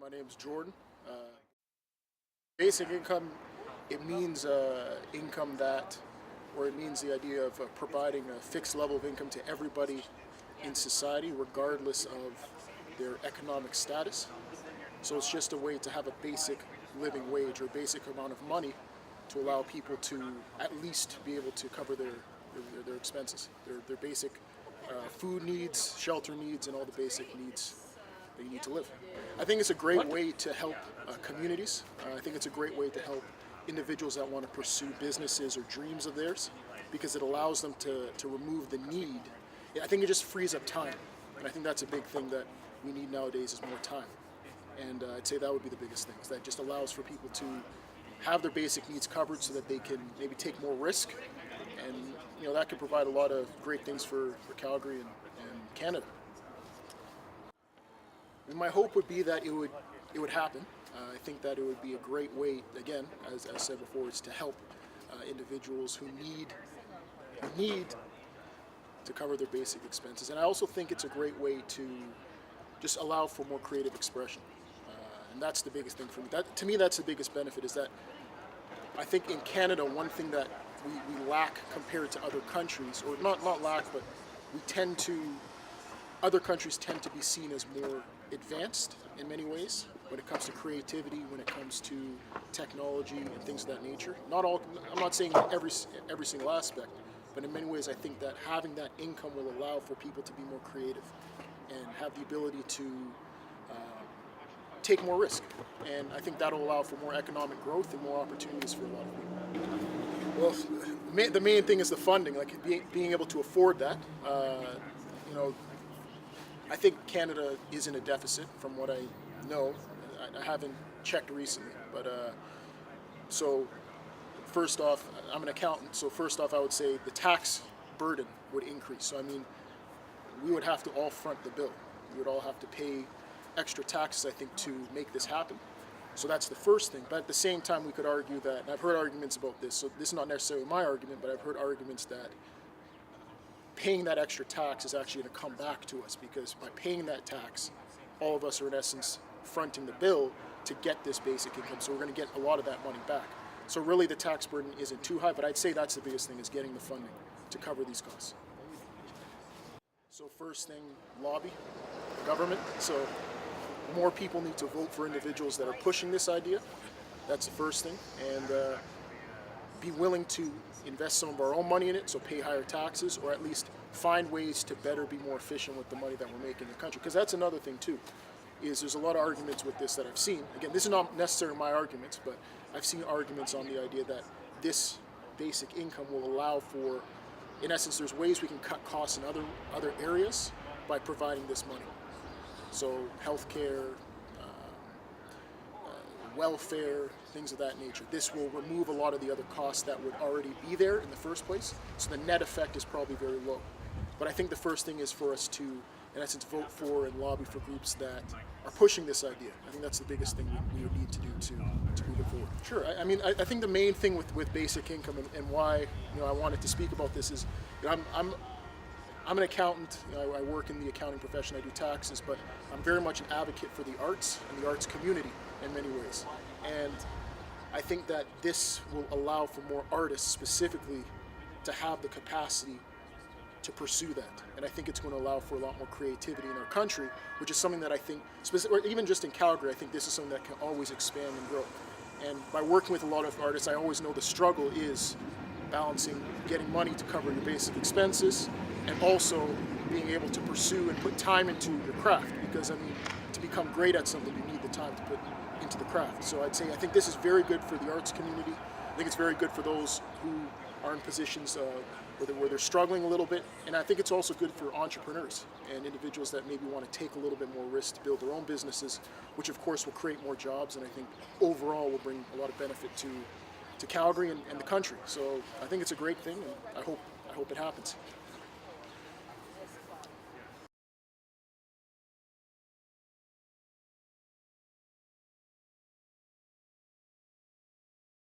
My name's Jordan. Basic income, it means income that, or it means the idea of providing a fixed level of income to everybody in society, regardless of their economic status. So it's just a way to have a basic living wage or basic amount of money to allow people to at least be able to cover their expenses, their basic food needs, shelter needs, and all the basic needs that you need to live. I think it's a great way to help communities. I think it's a great way to help individuals that want to pursue businesses or dreams of theirs, because it allows them to remove the need. I think it just frees up time, and I think that's a big thing that we need nowadays is more time. And I'd say that would be the biggest thing, is that just allows for people to have their basic needs covered so that they can maybe take more risk, and that could provide a lot of great things for Calgary and Canada. And my hope would be that it would happen. I think that it would be a great way, again, as I said before, is to help individuals who need to cover their basic expenses. And I also think it's a great way to just allow for more creative expression. And that's the biggest thing for me. To me, that's the biggest benefit, is that I think in Canada, one thing that we lack compared to other countries, or not lack, but other countries tend to be seen as more advanced in many ways when it comes to creativity, when it comes to technology and things of that nature. I'm not saying every single aspect, but in many ways I think that having that income will allow for people to be more creative and have the ability to take more risk. And I think that'll allow for more economic growth and more opportunities for a lot of people. Well, the main thing is the funding, like being able to afford that. I think Canada is in a deficit from what I know. I haven't checked recently, but so first off, I'm an accountant, so first off I would say the tax burden would increase. So I mean, we would have to all front the bill. We would all have to pay extra taxes, I think, to make this happen. So that's the first thing. But at the same time, we could argue that, and I've heard arguments about this, so this is not necessarily my argument, but I've heard arguments that paying that extra tax is actually going to come back to us, because by paying that tax, all of us are in essence fronting the bill to get this basic income. So we're going to get a lot of that money back. So really the tax burden isn't too high, but I'd say that's the biggest thing, is getting the funding to cover these costs. So first thing, lobby the government. So more people need to vote for individuals that are pushing this idea. That's the first thing. And be willing to invest some of our own money in it, so pay higher taxes, or at least find ways to better be more efficient with the money that we're making in the country. Because that's another thing too, is there's a lot of arguments with this that I've seen. Again, this is not necessarily my arguments, but I've seen arguments on the idea that this basic income will allow for, in essence, there's ways we can cut costs in other areas by providing this money. So healthcare, welfare, things of that nature. This will remove a lot of the other costs that would already be there in the first place, so the net effect is probably very low. But I think the first thing is for us to, in essence, vote for and lobby for groups that are pushing this idea. I think that's the biggest thing we would need to do to move it forward. Sure, I think the main thing with basic income and why I wanted to speak about this is, I'm an accountant. I work in the accounting profession. I do taxes, but I'm very much an advocate for the arts and the arts community in many ways. And I think that this will allow for more artists specifically to have the capacity to pursue that. And I think it's going to allow for a lot more creativity in our country, which is something that I think, or even just in Calgary, I think this is something that can always expand and grow. And by working with a lot of artists, I always know the struggle is balancing getting money to cover your basic expenses and also being able to pursue and put time into your craft, because to become great at something, you need the time to put into the craft. So I think this is very good for the arts community. I think it's very good for those who are in positions where they're struggling a little bit, and I think it's also good for entrepreneurs and individuals that maybe want to take a little bit more risk to build their own businesses, which of course will create more jobs, and I think overall will bring a lot of benefit to Calgary and the country. So I think it's a great thing, and I hope it happens.